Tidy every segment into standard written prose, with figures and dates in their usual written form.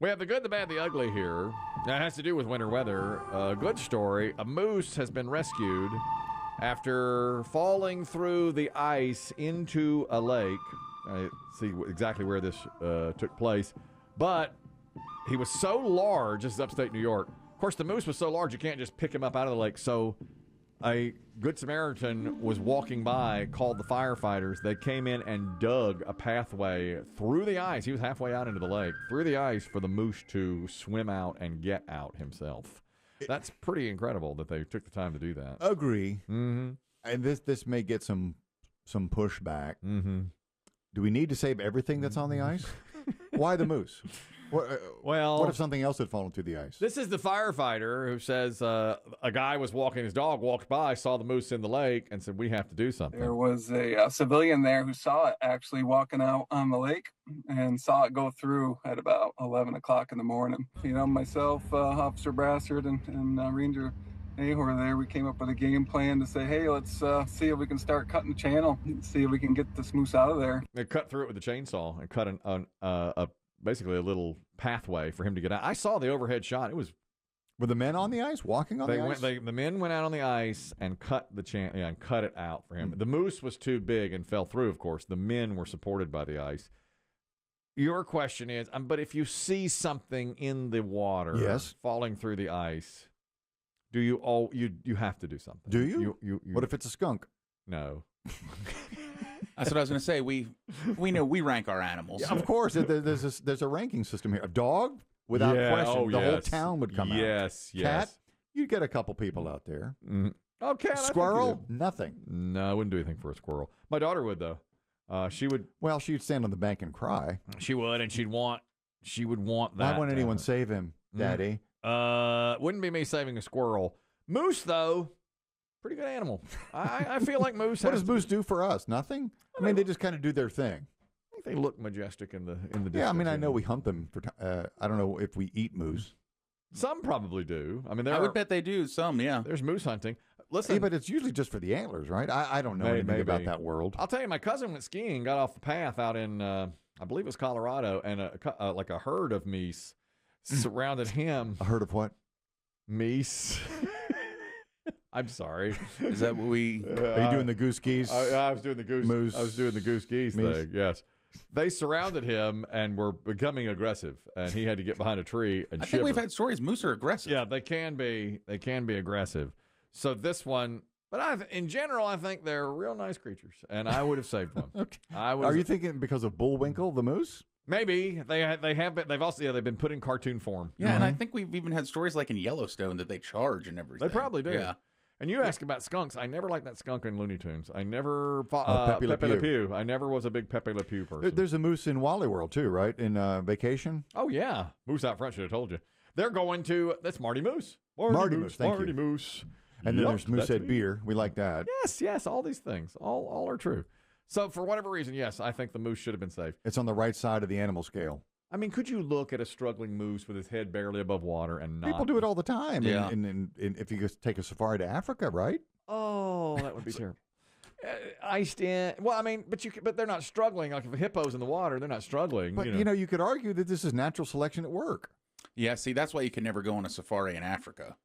We have the good, the bad, the ugly here. That has to do with winter weather. A good story. A moose has been rescued after falling through the ice into a lake. I see exactly where this took place. But he was so large, this is upstate New York. Of course, the moose was so large you can't just pick him up out of the lake. So a Good Samaritan was walking by, called the firefighters. They came in and dug a pathway through the ice. He was halfway out into the lake, through the ice for the moose to swim out and get out himself. That's pretty incredible that they took the time to do that. Agree. Mm-hmm. And this may get some pushback. Mm-hmm. Do we need to save everything that's on the ice? Why the moose? What if something else had fallen through the ice? This is the firefighter who says a guy was walking his dog, walked by, saw the moose in the lake, and said, we have to do something. There was a civilian there who saw it actually walking out on the lake and saw it go through at about 11 o'clock in the morning. Myself, Officer Brassard, and Ranger Ahor there, we came up with a game plan to say, hey, let's see if we can start cutting the channel and see if we can get this moose out of there. They cut through it with a chainsaw and cut basically a little pathway for him to get out. I saw the overhead shot. It was. Were the men on the ice, walking on the ice? The men went out on the ice and cut and cut it out for him. Mm-hmm. The moose was too big and fell through, of course. The men were supported by the ice. Your question is, but if you see something in the water falling through the ice, do you have to do something? Do you? What if it's a skunk? No. That's what I was going to say. We know we rank our animals. Yeah, of course. There's a ranking system here. A dog, without question, the whole town would come out. Yes. Cat, you'd get a couple people out there. Mm-hmm. Oh, cat. Squirrel, nothing. No, I wouldn't do anything for a squirrel. My daughter would, though. She would. Well, she'd stand on the bank and cry. She would, and she would want that. Why won't anyone save him, Daddy? Wouldn't be me saving a squirrel. Moose, though, pretty good animal. I feel like moose. What does moose do for us? Nothing. I mean, they just kind of do their thing. I think they look majestic in the distance. Yeah, I mean, I know we hunt them. I don't know if we eat moose. Some probably do. I mean, I would bet they do. Some, yeah. There's moose hunting. Listen, but it's usually just for the antlers, right? I don't know anything about that world. I'll tell you, my cousin went skiing, got off the path out in, I believe it was Colorado, and like a herd of meese surrounded him. A herd of what? Meese. I'm sorry. Is that what we? Are you doing the goose geese? I was doing the goose. Moose. I was doing the goose geese thing. Yes. They surrounded him and were becoming aggressive, and he had to get behind a tree and I shiver. think we've had stories. Moose are aggressive. Yeah, they can be. They can be aggressive. So this one, but in general, I think they're real nice creatures, and I would have saved one. Okay. Are you thinking because of Bullwinkle the moose? Maybe they've been. They've also they've been put in cartoon form. Yeah, and I think we've even had stories like in Yellowstone that they charge and everything. They probably do. Yeah. And you ask about skunks. I never liked that skunk in Looney Tunes. I never Pepe Le Pew. I never was a big Pepe Le Pew person. There's a moose in Wally World too, right? In Vacation. Oh yeah, moose out front. Should have told you. They're going to. That's Marty Moose. Marty Moose. Thank Marty you. Moose. And then there's Moosehead Beer. We like that. Yes. All these things. All are true. So for whatever reason, yes, I think the moose should have been saved. It's on the right side of the animal scale. I mean, could you look at a struggling moose with his head barely above water and not? People do it all the time. Yeah. And if you just take a safari to Africa, right? Oh, that would be terrible. Iced in. Well, I mean, but they're not struggling. Like if a hippo's in the water, they're not struggling. But you could argue that this is natural selection at work. Yeah, see, that's why you can never go on a safari in Africa.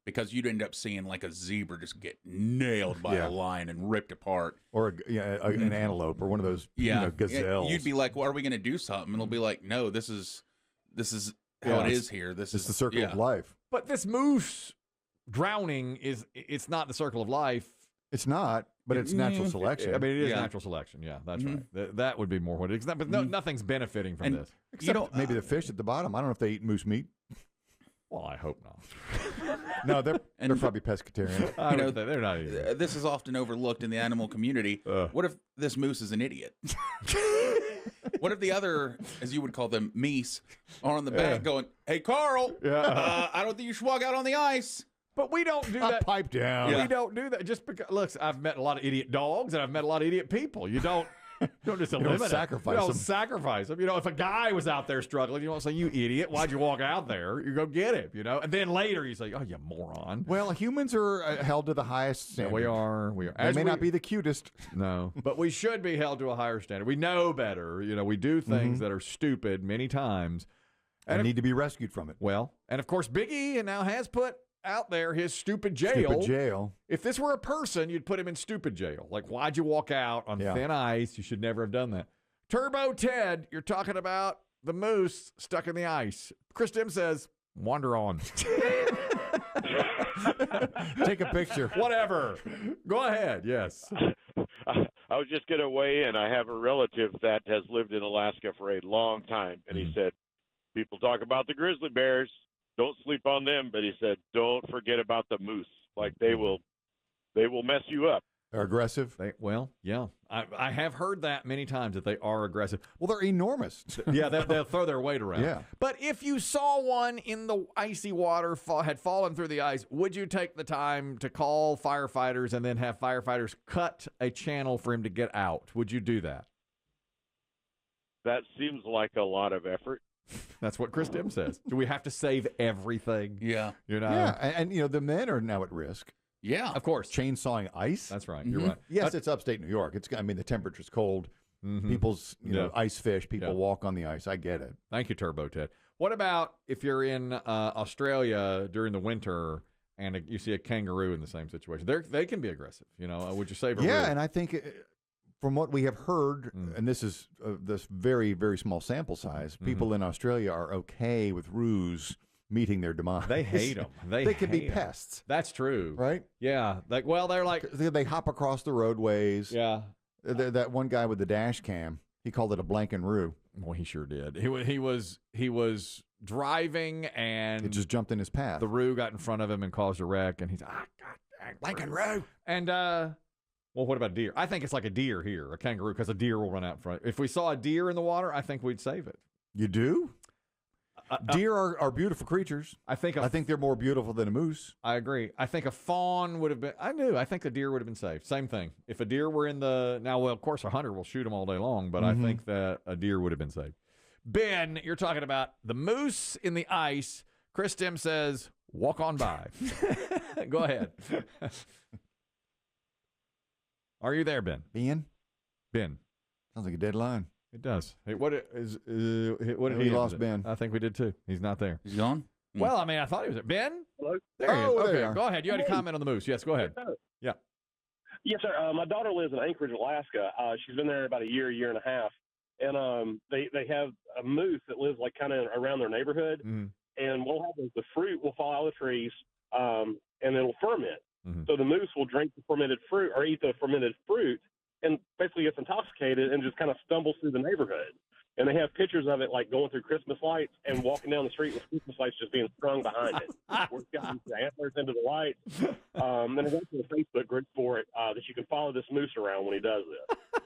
Because you'd end up seeing like a zebra just get nailed by a lion and ripped apart. Or an antelope or one of those gazelles. You'd be like, well, are we going to do something? And it'll be like, no, this is how it is here. This is the circle of life. But this moose drowning it's not the circle of life. It's not, but it's natural selection. I mean, it is natural selection. Yeah, that's right. That would be more what it is. But nothing's benefiting from this. Except maybe the fish at the bottom. I don't know if they eat moose meat. Well, I hope not. No, they're probably pescatarian. They're not either. This is often overlooked in the animal community. What if this moose is an idiot? What if the other, as you would call them, meese, are on the back going, hey, Carl, I don't think you should walk out on the ice. But we don't do that. Pipe down. Yeah. We don't do that just because. Look, I've met a lot of idiot dogs, and I've met a lot of idiot people. You don't just eliminate. Don't sacrifice them. You don't them. sacrifice them. If a guy was out there struggling, you don't say, "You idiot! Why'd you walk out there?" You go get him. And then later you say, "Oh, you moron." Well, humans are held to the highest standard. Yeah, we are. They may not be the cutest. No, but we should be held to a higher standard. We know better. We do things that are stupid many times. and need to be rescued from it. Well, and of course, Biggie now has put out there his stupid jail. Stupid jail. If this were a person, you'd put him in stupid jail. Like, why'd you walk out on thin ice? You should never have done that. Turbo Ted, you're talking about the moose stuck in the ice. Chris Demm says, wander on. Take a picture. Whatever. Go ahead. Yes. I was just going to weigh in. I have a relative that has lived in Alaska for a long time, and he said, people talk about the grizzly bears. Don't sleep on them. But he said, don't forget about the moose. Like, they will mess you up. They're aggressive? Yeah. I have heard that many times that they are aggressive. Well, they're enormous. Yeah, they'll throw their weight around. Yeah. But if you saw one in the icy water, had fallen through the ice, would you take the time to call firefighters and then have firefighters cut a channel for him to get out? Would you do that? That seems like a lot of effort. That's what Chris Demm says. Do we have to save everything? Yeah. Yeah, and the men are now at risk. Yeah. Of course. Chainsawing ice. That's right. You're right. Yes, it's upstate New York. The temperature's cold. People's, ice fish. People walk on the ice. I get it. Thank you, Turbo Ted. What about if you're in Australia during the winter and you see a kangaroo in the same situation? They can be aggressive. Would you save a Yeah, rib? and I think from what we have heard, and this is this very, very small sample size, people in Australia are okay with roos meeting their demise. They hate them. They can be pests. That's true. Right? Yeah. They're like... They hop across the roadways. Yeah. That one guy with the dash cam, he called it a blankenroo. Well, he sure did. He was driving and... It just jumped in his path. The roo got in front of him and caused a wreck, and he's God dang, blankenroo. And, well, what about deer? I think it's like a deer here, a kangaroo, because a deer will run out in front. If we saw a deer in the water, I think we'd save it. You do? Deer are beautiful creatures. I think they're more beautiful than a moose. I agree. I think a fawn would have been. I think a deer would have been safe. Same thing. If a deer were in the of course, a hunter will shoot them all day long, but I think that a deer would have been safe. Ben, you're talking about the moose in the ice. Chris Demm says, walk on by. Go ahead. Are you there, Ben? Ben. Sounds like a dead line. It does. Hey, what did we lost Ben? I think we did too. He's not there. He's gone? Well, I thought he was there. Ben? Hello? There he is. Okay, there you are. go ahead. You had a comment on the moose. Yes, go ahead. Yeah. Yes, sir. My daughter lives in Anchorage, Alaska. She's been there about a year and a half. And they have a moose that lives like kind of around their neighborhood. And what'll happen is the fruit will fall out of the trees and it'll ferment. So the moose will drink the fermented fruit or eat the fermented fruit and basically gets intoxicated and just kind of stumbles through the neighborhood. And they have pictures of it like going through Christmas lights and walking down the street with Christmas lights just being strung behind it. Where it's got these antlers into the lights. And there's actually a Facebook group for it that you can follow this moose around when he does this.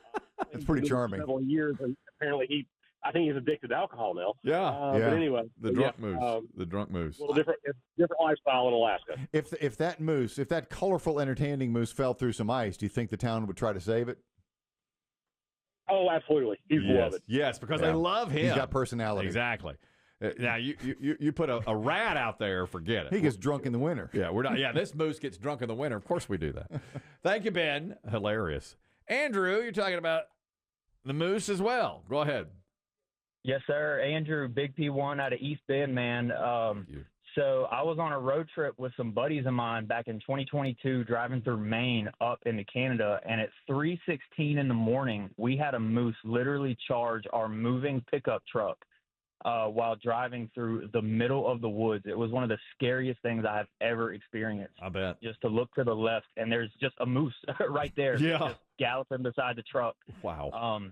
It's pretty charming. Several years, and apparently I think he's addicted to alcohol now. Yeah. But anyway. The drunk moose. The drunk moose. A little different lifestyle in Alaska. If that colorful, entertaining moose fell through some ice, do you think the town would try to save it? Oh, absolutely. He's beloved. Yes, because they love him. He's got personality. Exactly. Now you put a rat out there, forget it. He gets drunk in the winter. Yeah, we're not. Yeah, this moose gets drunk in the winter. Of course we do that. Thank you, Ben. Hilarious. Andrew, you're talking about the moose as well. Go ahead. Yes, sir. Andrew, Big P1 out of East Bend, man. So I was on a road trip with some buddies of mine back in 2022, driving through Maine up into Canada, and at 3:16 in the morning, we had a moose literally charge our moving pickup truck while driving through the middle of the woods. It was one of the scariest things I have ever experienced. I bet. Just to look to the left, and there's just a moose right there, just galloping beside the truck. Wow.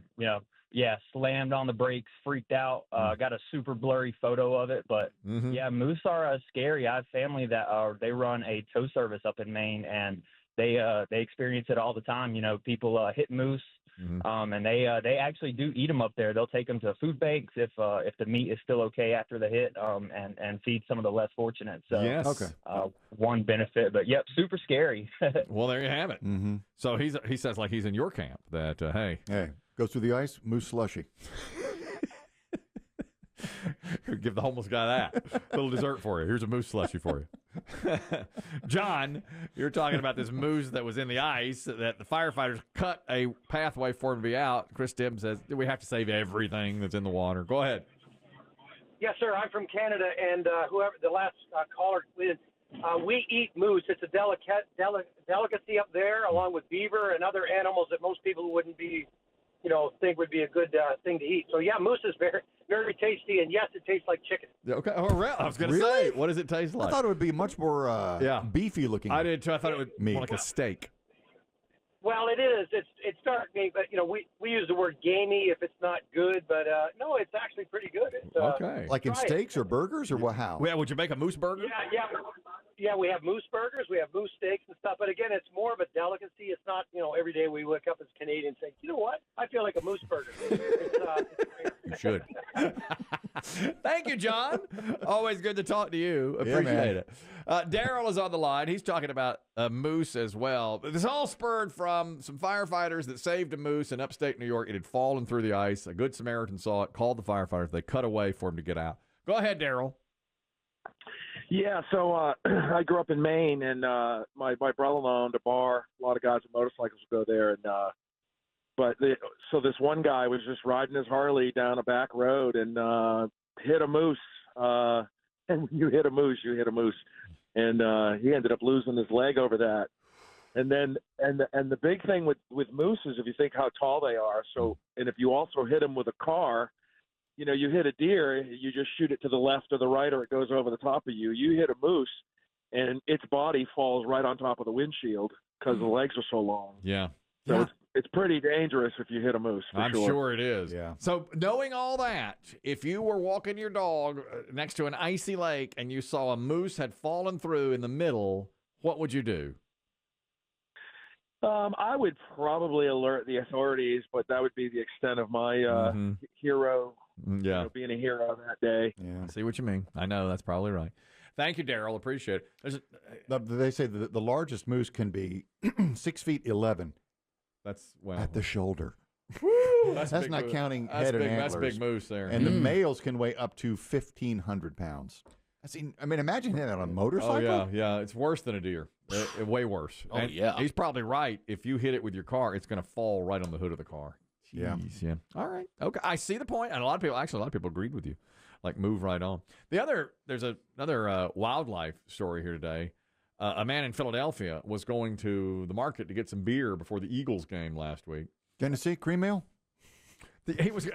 Yeah, slammed on the brakes, freaked out. Got a super blurry photo of it, but yeah, moose are scary. I have family that they run a tow service up in Maine, and they experience it all the time. People hit moose, and they actually do eat them up there. They'll take them to food banks if the meat is still okay after the hit, and feed some of the less fortunate. So yes, one benefit, but yep, super scary. Well, there you have it. So he says like he's in your camp that hey. Goes through the ice, moose slushy. Give the homeless guy that. Little dessert for you. Here's a moose slushy for you. John, you're talking about this moose that was in the ice that the firefighters cut a pathway for him to be out. Chris Demm says we have to save everything that's in the water. Go ahead. Yes, sir. I'm from Canada, and whoever the last caller, we eat moose. It's a delicacy up there, along with beaver and other animals that most people wouldn't be, think would be a good thing to eat. So yeah, moose is very, very tasty, and yes, it tastes like chicken. Okay. Oh, I was going to say, what does it taste like? I thought it would be much more beefy looking. I did too. I thought it would be more like a steak. Well, it is. It's dark meat, but we use the word gamey if it's not good. But no, it's actually pretty good. It's, okay. Like in steaks or burgers or what? How? Yeah. Would you make a moose burger? Yeah. We have moose burgers. We have moose steaks and stuff. But again, it's more of a delicacy. It's not every day we wake up as Canadians saying, you know what? I feel like a moose burger. You should. Thank you, John. Always good to talk to you. Appreciate it. Daryl is on the line. He's talking about a moose as well. This all spurred from some firefighters that saved a moose in upstate New York. It had fallen through the ice. A good Samaritan saw it, called the firefighters. They cut away for him to get out. Go ahead, Daryl. Yeah, so I grew up in Maine, and my brother-in-law owned a bar. A lot of guys with motorcycles would go there, and so this one guy was just riding his Harley down a back road and hit a moose. And when you hit a moose, you hit a moose. And he ended up losing his leg over that. And then and the big thing with mooses, if you think how tall they are, and if you also hit them with a car, you hit a deer, you just shoot it to the left or the right, or it goes over the top of you. You hit a moose, and its body falls right on top of the windshield because the legs are so long. Yeah. So it's pretty dangerous if you hit a moose. I'm sure it is. Yeah. So knowing all that, if you were walking your dog next to an icy lake and you saw a moose had fallen through in the middle, what would you do? I would probably alert the authorities, but that would be the extent of my hero. Yeah. Being a hero that day. Yeah. I see what you mean. I know that's probably right. Thank you, Daryl. Appreciate it. They say that the largest moose can be 6 feet 11. That's at the shoulder. Woo, that's not moose. Counting head and antlers. That's big moose there. And the males can weigh up to 1,500 pounds. Imagine hitting that on a motorcycle. Oh, yeah. It's worse than a deer. Way worse. Oh, yeah. He's probably right. If you hit it with your car, it's going to fall right on the hood of the car. Jeez, yeah. All right. Okay. I see the point. And a lot of people agreed with you. Like, move right on. There's another wildlife story here today. A man in Philadelphia was going to the market to get some beer before the Eagles game last week. Tennessee cream ale. He was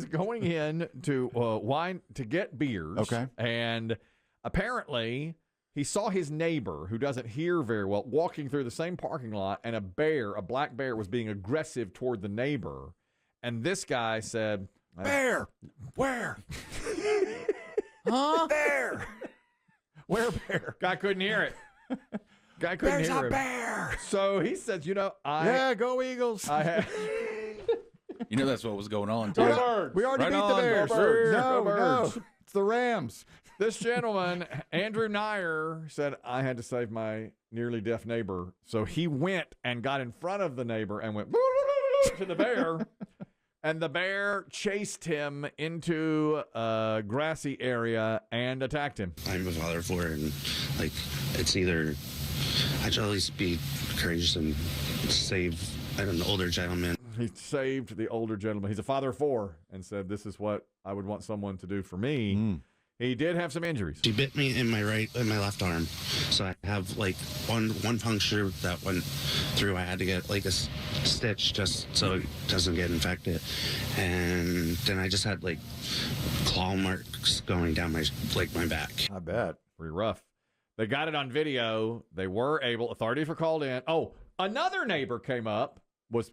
going in to wine to get beers. Okay, and apparently he saw his neighbor, who doesn't hear very well, walking through the same parking lot, and a black bear, was being aggressive toward the neighbor. And this guy said, "Bear, where? Huh? Bear." Where bear? Guy couldn't hear it. There's a bear. So he says, go Eagles. That's what was going on, too. We already beat the Bears. No, it's the Rams. This gentleman, Andrew Nyer, said, I had to save my nearly deaf neighbor. So he went and got in front of the neighbor and went to the bear. And the bear chased him into a grassy area and attacked him. I'm a father of 4, and it's either I should at least be courageous and save an older gentleman. He saved the older gentleman. He's a father of 4 and said, this is what I would want someone to do for me. He did have some injuries. She bit me in my left arm, so I have one puncture that went through. I had to get a stitch just so it doesn't get infected, and then I just had claw marks going down my back. I bet. Pretty rough. They got it on video. They were able. Authorities were called in. Oh, another neighbor came up, was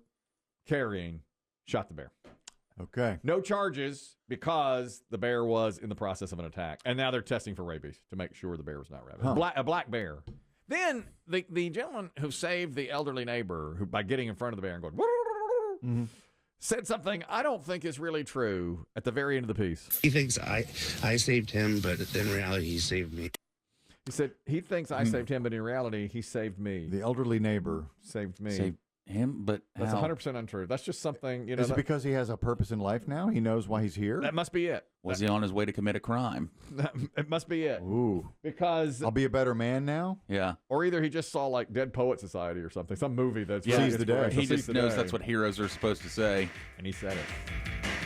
carrying, shot the bear. Okay. No charges because the bear was in the process of an attack. And now they're testing for rabies to make sure the bear was not rabid. A black bear. Then the gentleman who saved the elderly neighbor by getting in front of the bear and going, said something I don't think is really true at the very end of the piece. He thinks I saved him, but in reality, he saved me. He said he thinks I saved him, but in reality, he saved me. The elderly neighbor saved me. Saved him, but that's 100% untrue. That's just something, Is it because he has a purpose in life now? He knows why he's here? That must be it. Was he on his way to commit a crime? It must be it. Ooh. Because I'll be a better man now? Yeah. Or either he just saw Dead Poet Society or something, some movie that's sees the day. He just knows that's what heroes are supposed to say. And he said it.